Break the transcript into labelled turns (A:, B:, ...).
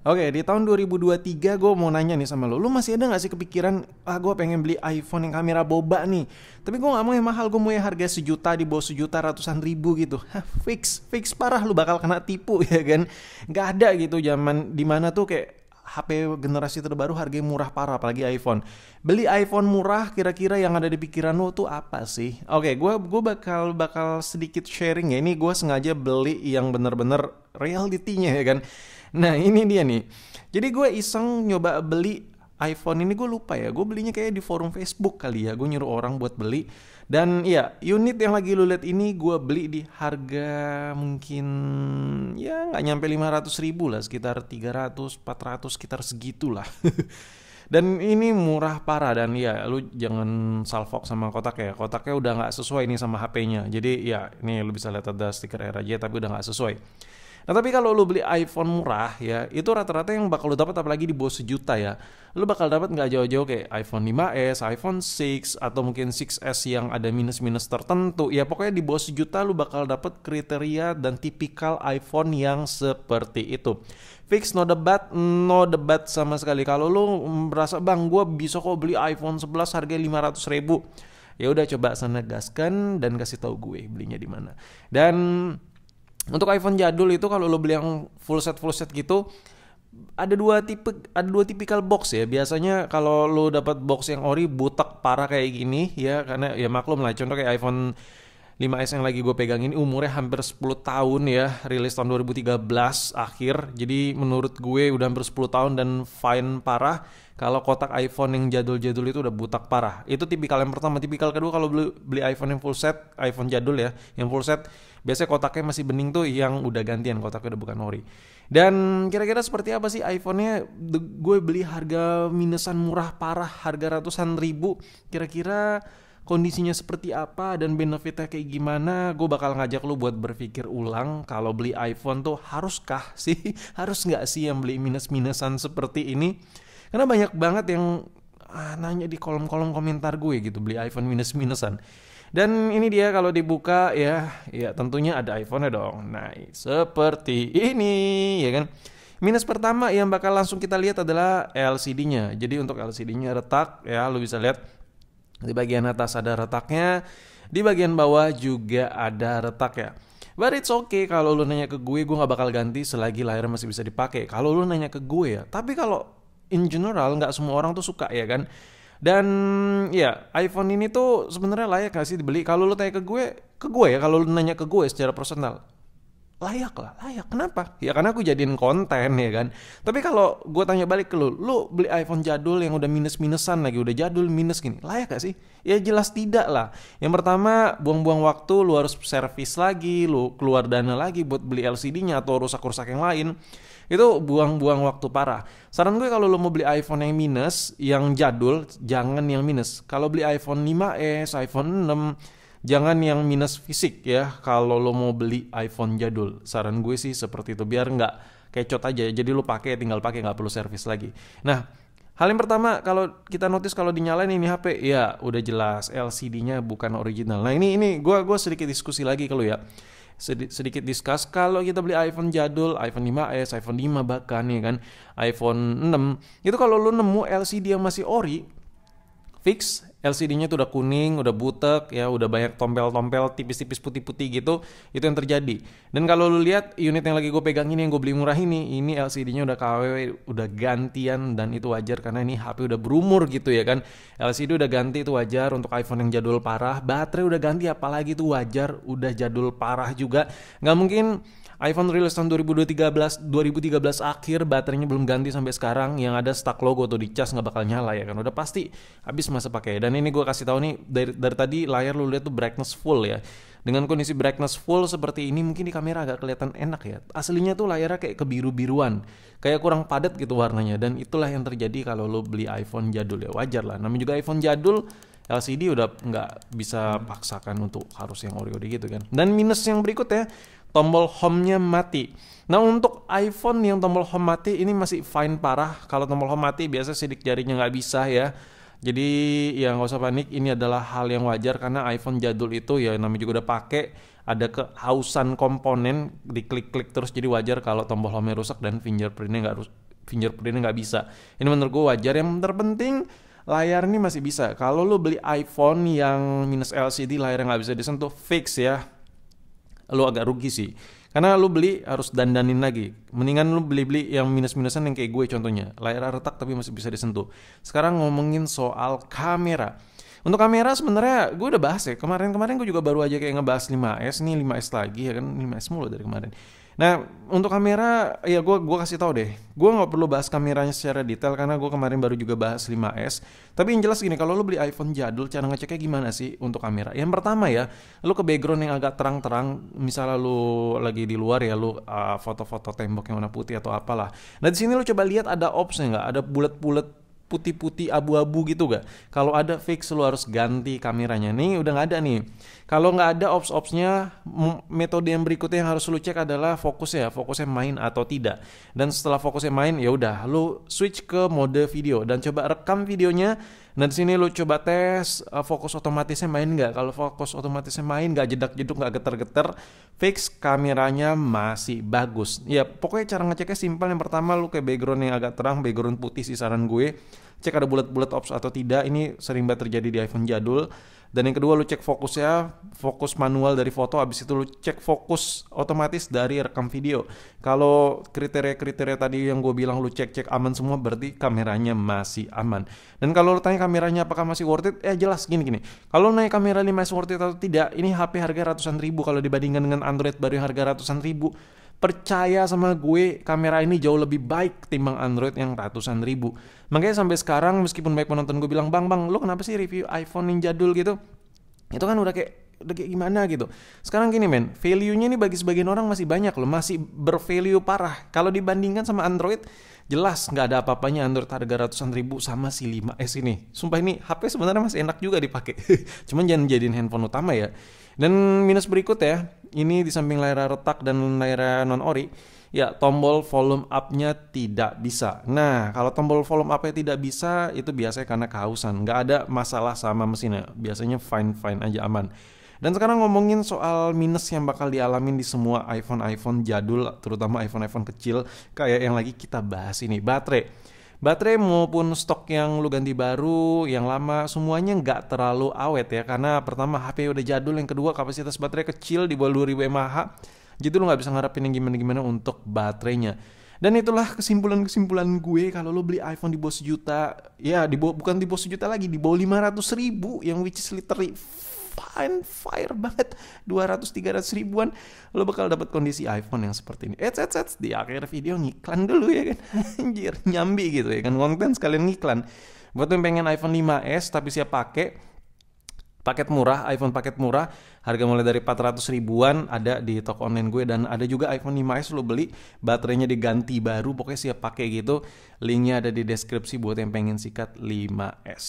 A: Oke, di tahun 2023 gue mau nanya nih sama lu masih ada gak sih kepikiran, gue pengen beli iPhone yang kamera boba nih, tapi gue gak mau yang mahal, gue mau yang harga sejuta, di bawah sejuta, ratusan ribu gitu. Hah, fix parah lu bakal kena tipu ya kan. Gak ada gitu zaman dimana tuh kayak HP generasi terbaru harganya murah parah, apalagi iPhone. Beli iPhone murah, kira-kira yang ada di pikiran lu tuh apa sih? Oke, gue bakal sedikit sharing ya. Ini gue sengaja beli yang bener-bener realitinya ya kan. Nah ini dia nih. Jadi gue iseng nyoba beli iPhone ini, gue lupa ya. Gue belinya kayak di forum Facebook kali ya. Gue nyuruh orang buat beli. Dan iya, unit yang lagi lu lihat ini gue beli di harga mungkin ya nggak nyampe 500 ribu lah, sekitar 300, 400, sekitar segitulah. Dan ini murah parah, dan ya lu jangan salfok sama kotak ya. Kotaknya udah nggak sesuai nih sama HP-nya. Jadi ya ini lu bisa lihat ada stiker RAJ tapi udah nggak sesuai. Nah tapi kalau lu beli iPhone murah ya, itu rata-rata yang bakal lu dapat, apalagi di bawah sejuta ya, lu bakal dapat nggak jauh-jauh kayak iPhone 5s, iPhone 6, atau mungkin 6s yang ada minus-minus tertentu. Ya pokoknya di bawah sejuta lu bakal dapat kriteria dan tipikal iPhone yang seperti itu. Fix, no debat sama sekali. Kalau lu merasa bang gue bisa kok beli iPhone 11 harganya 500 ribu, ya udah coba sana gaskan dan kasih tahu gue belinya di mana. Dan untuk iPhone jadul itu kalau lo beli yang full set gitu, ada dua tipikal box ya. Biasanya kalau lo dapat box yang ori butek parah kayak gini ya, karena ya maklum lah, contoh kayak iPhone 5S yang lagi gue pegang ini umurnya hampir 10 tahun ya, rilis tahun 2013 akhir. Jadi menurut gue udah hampir 10 tahun dan fine parah. Kalau kotak iPhone yang jadul-jadul itu udah butak parah. Itu tipikal yang pertama. Tipikal kedua, kalau beli iPhone yang full set, iPhone jadul ya, yang full set, biasanya kotaknya masih bening tuh, yang udah gantian kotaknya udah bukan ori. Dan kira-kira seperti apa sih iPhone-nya? Gue beli harga minusan murah parah, harga ratusan ribu. Kira-kira kondisinya seperti apa dan benefitnya kayak gimana? Gue bakal ngajak lu buat berpikir ulang, kalau beli iPhone tuh haruskah sih? Harus nggak sih yang beli minus-minusan seperti ini? Karena banyak banget yang nanya di kolom-kolom komentar gue gitu, beli iPhone minus-minusan. Dan ini dia kalau dibuka ya tentunya ada iPhone-nya dong. Nah, seperti ini ya kan. Minus pertama yang bakal langsung kita lihat adalah LCD-nya. Jadi untuk LCD-nya retak ya, lu bisa lihat di bagian atas ada retaknya, di bagian bawah juga ada retak ya. But it's okay kalau lu nanya ke gue gak bakal ganti selagi layar masih bisa dipakai. Kalau lu nanya ke gue ya. Tapi kalau in general nggak semua orang tuh suka ya kan. Dan ya iPhone ini tuh sebenarnya layak gak sih dibeli? Kalau lu tanya ke gue ya, kalau lu nanya ke gue secara personal, layak lah, layak. Kenapa? Ya karena aku jadiin konten ya kan. Tapi kalau gue tanya balik ke lu beli iPhone jadul yang udah minus-minusan lagi, udah jadul minus gini, layak gak sih? Ya jelas tidak lah. Yang pertama, buang-buang waktu, lu harus servis lagi, lu keluar dana lagi buat beli LCD-nya atau rusak-rusak yang lain. Itu buang-buang waktu parah. Saran gue kalau lu mau beli iPhone yang minus, yang jadul, jangan yang minus. Kalau beli iPhone 5s, iPhone 6, jangan yang minus fisik ya. Kalau lo mau beli iPhone jadul, saran gue sih seperti itu, biar nggak kecot aja. Jadi lo tinggal pakai, nggak perlu servis lagi. Nah, hal yang pertama kalau kita notice kalau dinyalain ini HP, ya udah jelas LCD-nya bukan original. Nah ini gue sedikit diskusi lagi kalau ya. Sedikit discuss, kalau kita beli iPhone jadul, iPhone 5s, iPhone 5 bahkan ya kan, iPhone 6, itu kalau lo nemu LCD yang masih ori, fix LCD-nya tuh udah kuning, udah butek ya, udah banyak tompel-tompel tipis-tipis putih-putih gitu, itu yang terjadi. Dan kalau lu lihat unit yang lagi gue pegang ini, yang gue beli murah ini LCD-nya udah KW, udah gantian, dan itu wajar karena ini HP udah berumur gitu ya kan. LCD udah ganti, itu wajar untuk iPhone yang jadul parah. Baterai udah ganti, apalagi itu wajar, udah jadul parah juga. Nggak mungkin iPhone rilis tahun 2013 akhir baterainya belum ganti sampai sekarang, yang ada stuck logo tuh dicas nggak bakal nyala ya kan, udah pasti habis masa pakai. Dan ini gue kasih tahu nih, dari tadi layar lu lihat tuh brightness full ya. Dengan kondisi brightness full seperti ini mungkin di kamera agak kelihatan enak ya. Aslinya tuh layarnya kayak kebiru-biruan, kayak kurang padat gitu warnanya. Dan itulah yang terjadi kalau lu beli iPhone jadul ya, wajar lah. Namanya juga iPhone jadul, LCD udah nggak bisa paksakan untuk harus yang ori-ori gitu kan. Dan minus yang berikutnya, tombol home-nya mati. Nah untuk iPhone yang tombol home mati ini masih fine parah. Kalau tombol home mati biasa sidik jarinya nggak bisa ya. Jadi ya nggak usah panik, ini adalah hal yang wajar karena iPhone jadul itu ya namanya juga udah pakai, ada kehausan komponen, diklik-klik terus, jadi wajar kalau tombol home-nya rusak dan fingerprintnya fingerprintnya nggak bisa. Ini menurut gue wajar. Yang terpenting layar ini masih bisa. Kalau lu beli iPhone yang minus LCD layarnya nggak bisa disentuh, fix ya, lu agak rugi sih. Karena lu beli harus dandanin lagi. Mendingan lu beli yang minus-minusan yang kayak gue contohnya. Layar retak tapi masih bisa disentuh. Sekarang ngomongin soal kamera. Untuk kamera sebenarnya gue udah bahas ya. Kemarin-kemarin gue juga baru aja kayak ngebahas 5S. Nih 5S lagi ya kan. 5S mulu dari kemarin. Nah untuk kamera ya gue kasih tau deh. Gue gak perlu bahas kameranya secara detail karena gue kemarin baru juga bahas 5S. Tapi yang jelas gini, kalau lu beli iPhone jadul cara ngeceknya gimana sih untuk kamera? Yang pertama ya, lu ke background yang agak terang-terang. Misalnya lu lagi di luar ya, lu foto-foto tembok yang warna putih atau apalah. Nah di sini lu coba lihat ada opsnya nggak? Ada bulat-bulat putih-putih abu-abu gitu gak? Kalau ada fix lu harus ganti kameranya. Nih udah nggak ada nih. Kalau nggak ada opsnya, metode yang berikutnya yang harus lu cek adalah fokusnya main atau tidak. Dan setelah fokusnya main, ya udah lu switch ke mode video dan coba rekam videonya. Dan di sini lu coba tes fokus otomatisnya main nggak. Kalau fokus otomatisnya main, nggak jedak-jeduk, nggak geter-geter, fix kameranya masih bagus. Ya pokoknya cara ngeceknya simpel. Yang pertama lu kayak background yang agak terang, background putih sih saran gue. Cek ada bulat-bulat ops atau tidak. Ini sering banget terjadi di iPhone jadul. Dan yang kedua lu cek fokusnya, fokus manual dari foto, habis itu lu cek fokus otomatis dari rekam video. Kalau kriteria-kriteria tadi yang gue bilang lu cek aman semua, berarti kameranya masih aman. Dan kalau lu tanya kameranya apakah masih worth it, jelas gini. Kalau naik kamera 5S worth it atau tidak, ini HP harga ratusan ribu kalau dibandingkan dengan Android baru yang harga ratusan ribu. Percaya sama gue, kamera ini jauh lebih baik timbang Android yang ratusan ribu. Makanya sampai sekarang meskipun banyak penonton gue bilang, Bang, lu kenapa sih review iPhone yang jadul gitu? Itu kan udah kayak gimana gitu. Sekarang gini men, value-nya ini bagi sebagian orang masih banyak loh, masih bervalue parah. Kalau dibandingkan sama Android, jelas nggak ada apa-apanya Android harga ratusan ribu sama si 5S ini. Sumpah ini HP sebenarnya masih enak juga dipakai. Cuman jangan jadiin handphone utama ya. Dan minus berikut ya, ini di samping layar retak dan layar non-ori, ya tombol volume up-nya tidak bisa. Nah, kalau tombol volume up-nya tidak bisa, itu biasanya karena kehausan. Nggak ada masalah sama mesinnya, biasanya fine-fine aja, aman. Dan sekarang ngomongin soal minus yang bakal dialamin di semua iPhone jadul, terutama iPhone kecil, kayak yang lagi kita bahas ini, Baterai maupun stok yang lu ganti baru, yang lama, semuanya nggak terlalu awet ya. Karena pertama HP udah jadul, yang kedua kapasitas baterai kecil di bawah 2000 mAh. Jadi lu nggak bisa ngarepin yang gimana-gimana untuk baterainya. Dan itulah kesimpulan gue, kalau lu beli iPhone di bawah sejuta, ya bukan di bawah sejuta lagi, di bawah 500 ribu, yang which is literally fire banget, 200-300 ribuan, lo bakal dapat kondisi iPhone yang seperti ini. Di akhir video ngiklan dulu ya kan. Anjir, nyambi gitu ya kan, konten sekalian ngiklan. Buat yang pengen iPhone 5S tapi siap pakai paket murah, iPhone paket murah, harga mulai dari 400 ribuan ada di toko online gue. Dan ada juga iPhone 5S lo beli, baterainya diganti baru, pokoknya siap pakai gitu. Linknya ada di deskripsi buat yang pengen sikat 5S.